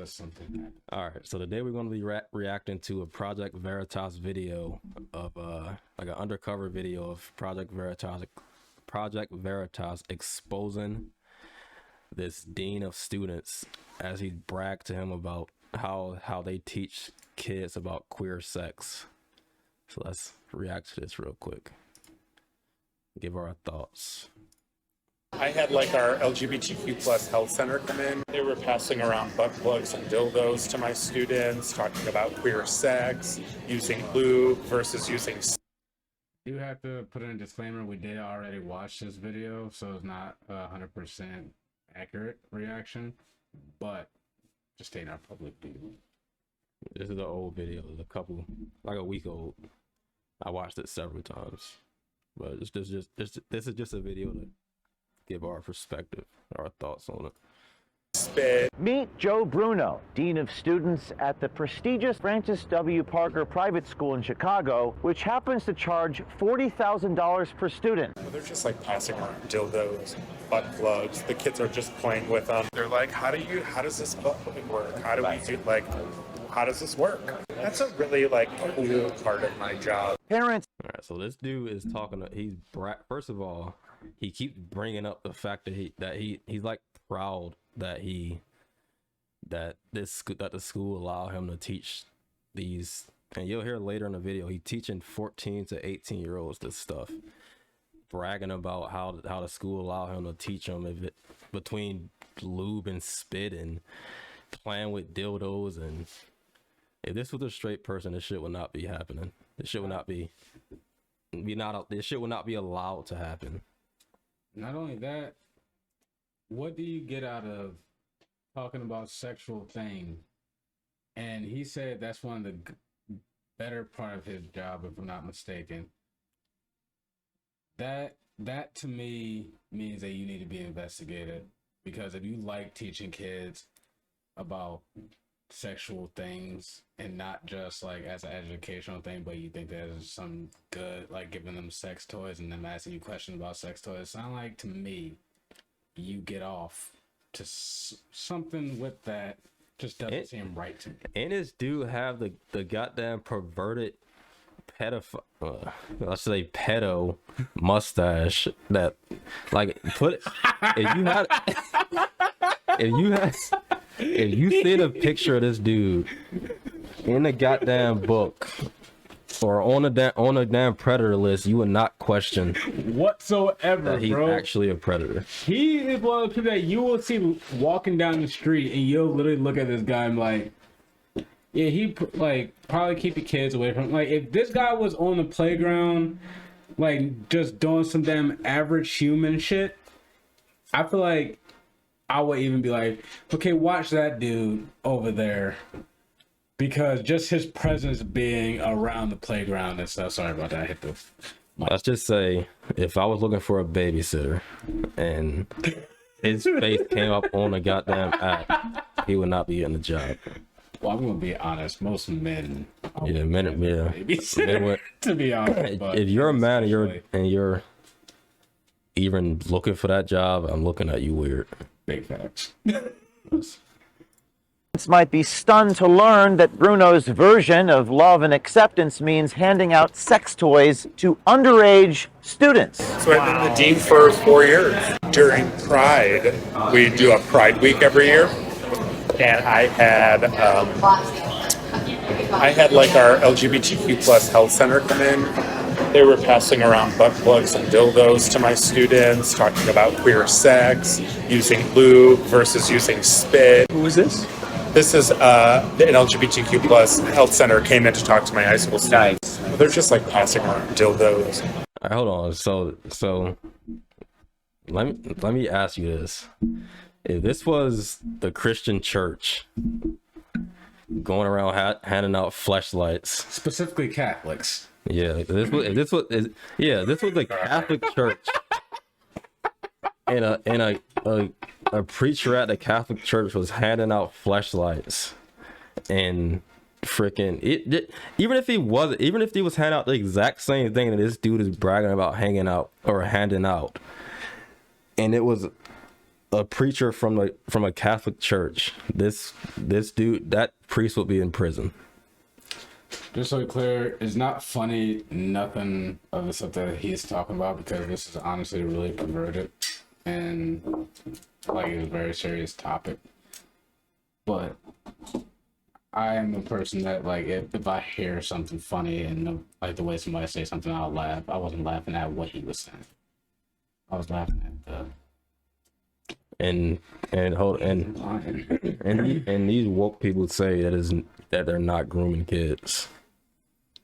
unless something happens. All right, so today we're going to be reacting to a Project Veritas video of like an undercover video of Project Veritas exposing this dean of students as he bragged to him about how they teach kids about queer sex. So let's react to this real quick. Give our thoughts. I had like our LGBTQ plus health center come in. They were passing around butt plugs and dildos to my students, talking about queer sex, using lube versus using. You have to put in a disclaimer. We did already watch this video, so it's not 100% accurate reaction, but just stay in our public view. This is an old video. It's like a week old. I watched it several times, but this is just a video to give our perspective, our thoughts on it. Meet Joe Bruno, Dean of Students at the prestigious Francis W. Parker Private School in Chicago, which happens to charge $40,000 per student. They're just like passing around dildos, butt plugs. The kids are just playing with them. They're like, how does this butt plug work? How does this work? That's a really like cool part of my job. Parents. All right, so this dude is talking. First of all, he keeps bringing up the fact that he's like proud that the school allow him to teach these, and you'll hear later in the video he teaching 14 to 18-year-olds this stuff, bragging about how the school allow him to teach them between lube and spit and playing with dildos. And if this was a straight person, this shit would not be happening. This shit would not be allowed to happen. Not only that, what do you get out of talking about sexual things? And he said that's one of the better part of his job, if I'm not mistaken. That to me means that you need to be investigated, because if you like teaching kids about sexual things and not just like as an educational thing, but you think there's some good, like giving them sex toys and them asking you questions about sex toys, sound like to me you get off to something with that just doesn't seem right to me. And this dude have the goddamn perverted pedophile, let's say pedo mustache that like if you see the picture of this dude in the goddamn book or on a damn predator list, you would not question whatsoever that he's actually a predator. He is one of the people that you will see walking down the street and you'll literally look at this guy and be like, yeah, he like probably keep the kids away from him. Like if this guy was on the playground like just doing some damn average human shit, I feel like I would even be like, okay, watch that dude over there, because just his presence being around the playground and stuff. Sorry about that. I hit the mic. Let's just say if I was looking for a babysitter and his face came up on the goddamn app, he would not be in the job. Well, I'm gonna be honest. Most men, men to be honest. But if you're a man and you're even looking for that job, I'm looking at you weird. Big facts. Might be stunned to learn that Bruno's version of love and acceptance means handing out sex toys to underage students. So I've been the dean for 4 years. During Pride, we do a Pride Week every year, and I had like our LGBTQ plus health center come in. They were passing around butt plugs and dildos to my students, talking about queer sex, using lube versus using spit. Who is this? This is an LGBTQ plus health center came in to talk to my high school students. Nice. They're just like passing around dildos. All right, hold on. So let me ask you this: if this was the Christian church going around handing out fleshlights, specifically Catholics. Yeah, this was the Catholic church, and a preacher at the Catholic church was handing out fleshlights, and freaking even if he was handing out the exact same thing that this dude is bragging about handing out, and it was a preacher from a Catholic church, this dude, that priest would be in prison. Just so we're clear, it's not funny, nothing of the stuff that he's talking about, because this is honestly really perverted and like it's a very serious topic. But I am a person that like if I hear something funny and like the way somebody say something, I'll laugh. I wasn't laughing at what he was saying. I was laughing at the and these woke people say that they're not grooming kids.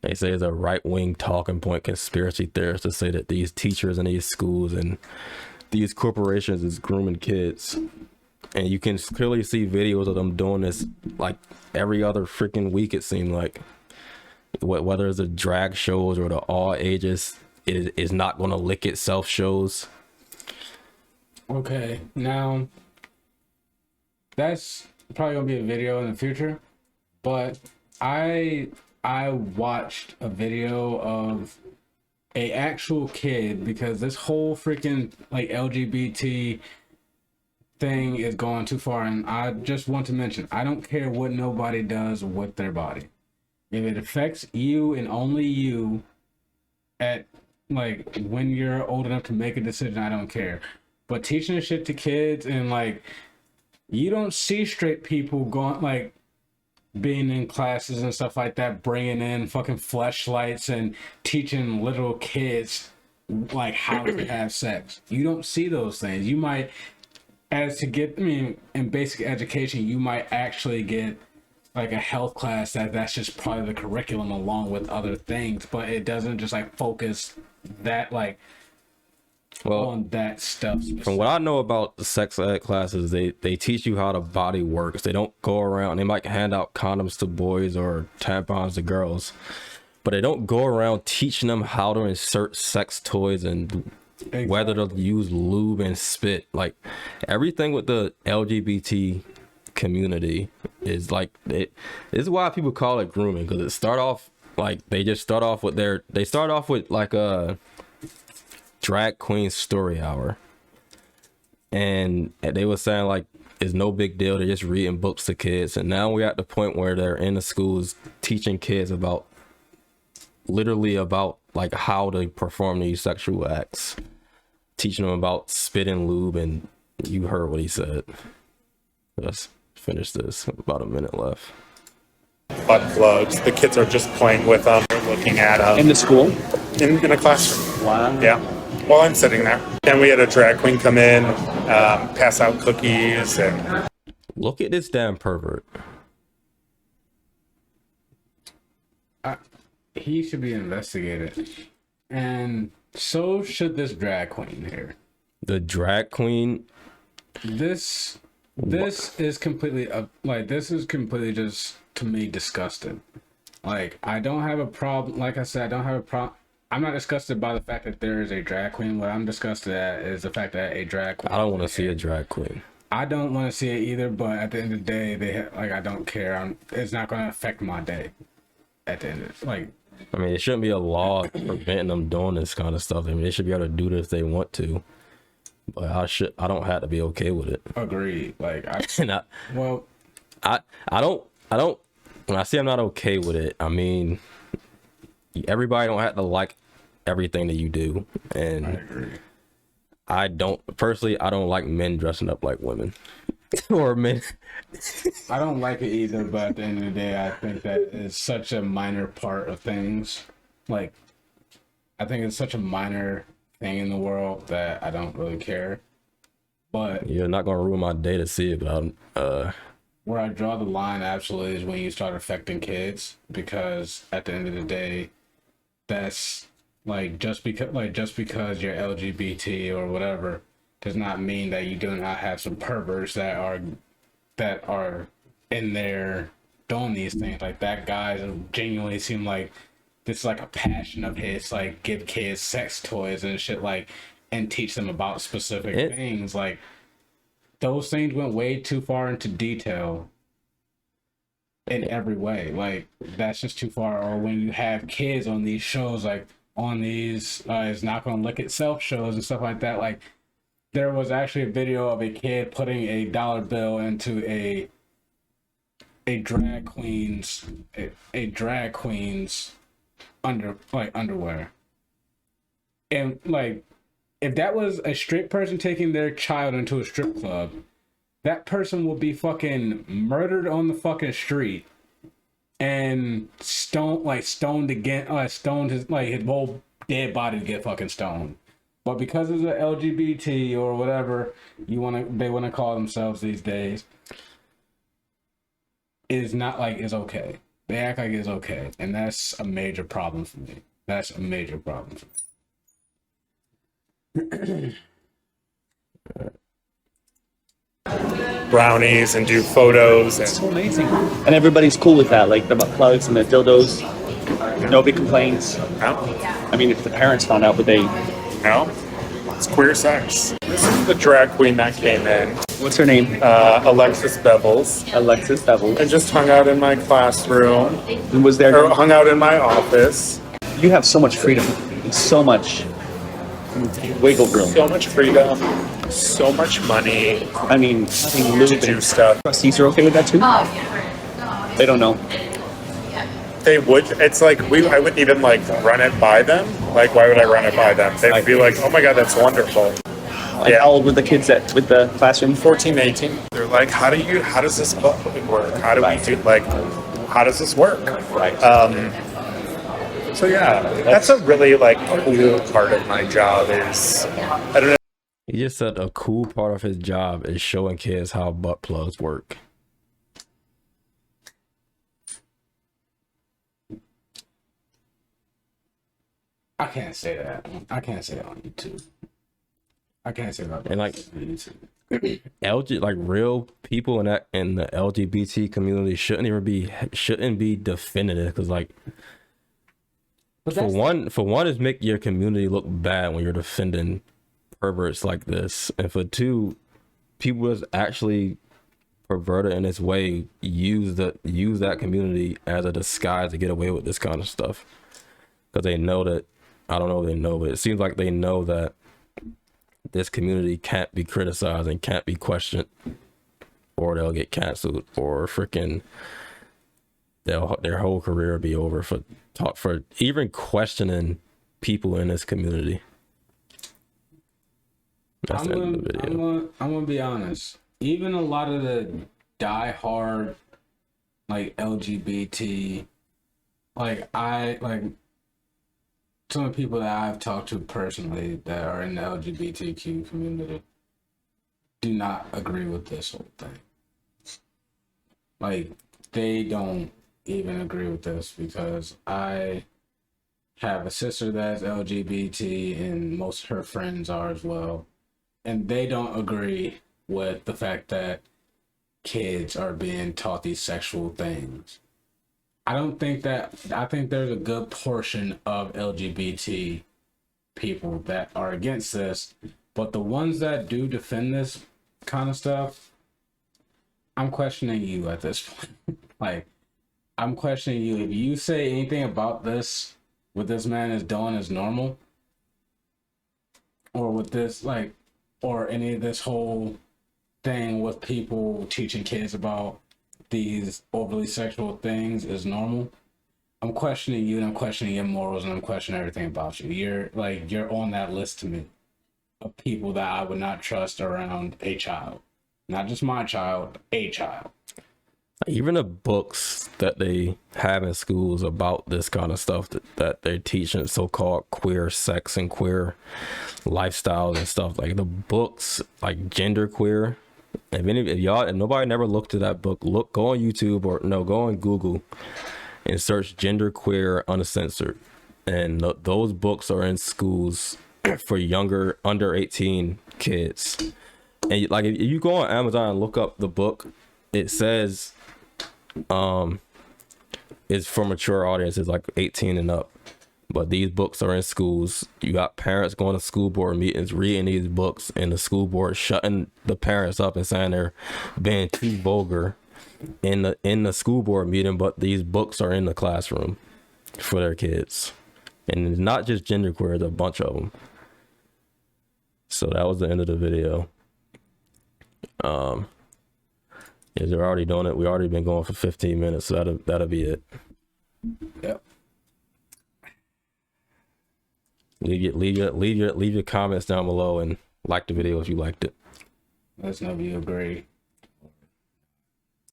They say it's a right-wing talking point conspiracy theorist to say that these teachers in these schools and these corporations is grooming kids. And you can clearly see videos of them doing this like every other freaking week, it seemed like. Whether it's the drag shows or the all ages is not going to lick itself shows. Okay, now that's probably gonna be a video in the future, but I watched a video of a actual kid, because this whole freaking like LGBT thing is going too far, and I just want to mention, I don't care what nobody does with their body. If it affects you and only you at like when you're old enough to make a decision, I don't care. But teaching this shit to kids, and like you don't see straight people going like being in classes and stuff like that, bringing in fucking fleshlights and teaching little kids like how to have sex. You don't see those things. You might, in basic education, you might actually get like a health class that's just part of the curriculum along with other things, but it doesn't just like focus that like on that stuff. From what I know about the sex ed classes, they teach you how the body works. They don't go around, they might hand out condoms to boys or tampons to girls, but they don't go around teaching them how to insert sex toys and whether to use lube and spit. Like everything with the LGBT community is like this is why people call it grooming, because it start off like they start off with like a drag queen story hour, and they were saying like it's no big deal, they're just reading books to kids, and now we're at the point where they're in the schools teaching kids about like how to perform these sexual acts, teaching them about spit and lube, and you heard what he said. Let's finish this, about a minute left. Butt plugs. The kids are just playing with them. They're looking at them. In the school? In a classroom. Wow. Yeah. While I'm sitting there. And we had a drag queen come in, pass out cookies, and Look at this damn pervert. He should be investigated, and so should this drag queen here. The drag queen. This is completely this is completely just, to me, disgusting. Like, I don't have a problem. Like I said, I don't have a problem. I'm not disgusted by the fact that there is a drag queen. What I'm disgusted at is the fact that a drag queen. I don't want to see a drag queen. I don't want to see it either. But at the end of the day, I don't care. It's not going to affect my day. At the end of I mean, it shouldn't be a law preventing them doing this kind of stuff. I mean, they should be able to do this if they want to. But I don't have to be okay with it. Agreed. Like I don't. When I say I'm not okay with it, I mean everybody don't have to like everything that you do, and I agree. I don't like men dressing up like women or men. I don't like it either, but at the end of the day, I think that is such a minor part of things. Like, I think it's such a minor thing in the world that I don't really care. But you're not gonna ruin my day to see it, but where I draw the line absolutely is when you start affecting kids, because at the end of the day, that's just because you're LGBT or whatever does not mean that you do not have some perverts that are in there doing these things. Like, that guy genuinely seemed like this is like a passion of his, like, give kids sex toys and shit, like, and teach them about specific things. Like, those things went way too far into detail in every way. Like, that's just too far. Or when you have kids on these shows, like on these It's Not Gonna Lick Itself shows and stuff like that, like, there was actually a video of a kid putting a dollar bill into a drag queen's a drag queen's underwear. And like, if that was a straight person taking their child into a strip club, that person will be fucking murdered on the fucking street and stoned again, stoned his whole dead body to get fucking stoned. But because it's a LGBT or whatever they want to call themselves these days, it's not like it's okay. They act like it's okay, and that's a major problem for me. That's a major problem for me. Brownies and do photos and So amazing. And everybody's cool with that, like the butt plugs and the dildos. Nobody complains. no, I mean, if the parents found out, would they? no, it's queer sex. This is the drag queen that came in, What's her name? Alexis Bevels, Alexis Devil. and just hung out in my classroom And was there? or hung out in my office. You have so much freedom, and so much wiggle room. So much freedom, so much money I mean, having lube to do and stuff. trustees are okay with that too. They don't know. They would. It's like I wouldn't even like run it by them. Like, why would I run it by them? They would be like, "Oh my god, that's wonderful." Like, how old were the kids with the classroom? 14, 18. They're like, how does this work? How do we do, like, how does this work? Right. So yeah, that's a really like cool part of my job is, I don't know. He just said a cool part of his job is showing kids how butt plugs work. I can't say that. I can't say that on YouTube. I can't say that. And like on YouTube. like real people in the LGBT community shouldn't be defending it, because like But for one is make your community look bad when you're defending perverts like this, and for two, people that's actually perverted in this way use that community as a disguise to get away with this kind of stuff, because they know that, I don't know if they know, but it seems like they know that this community can't be criticized and can't be questioned, or they'll get canceled, or freaking their whole career will be over for even questioning people in this community. That's the end of the video. I'm gonna be honest. Even a lot of the die-hard like LGBT, like some of the people that I've talked to personally that are in the LGBTQ community do not agree with this whole thing. Like, they don't even agree with this, because I have a sister that's LGBT and most of her friends are as well, and they don't agree with the fact that kids are being taught these sexual things. I think there's a good portion of LGBT people that are against this, but the ones that do defend this kind of stuff, I'm questioning you at this point. Like, I'm questioning you. If you say anything about this, what this man is doing is normal, or with this, like, or any of this whole thing with people teaching kids about these overly sexual things is normal, I'm questioning you, and I'm questioning your morals, and I'm questioning everything about you. You're on that list to me of people that I would not trust around a child. Not just my child, a child. Even the books that they have in schools about this kind of stuff that they're teaching, so-called queer sex and queer lifestyles and stuff, like the books like Gender Queer, if nobody never looked at that book, go on YouTube, or no, go on Google and search Gender Queer Uncensored, and those books are in schools for younger, under 18 kids. And like, if you go on Amazon and look up the book, it says it's for mature audiences, like 18 and up, but these books are in schools. You got parents going to school board meetings reading these books, and the school board shutting the parents up and saying they're being too vulgar in the school board meeting, but these books are in the classroom for their kids. And it's not just genderqueer, there's a bunch of them. So that was the end of the video. Yeah, they're already doing it. We already been going for 15 minutes, so that'll be it. Yep. Leave your comments down below and like the video if you liked it. That's gonna be a great.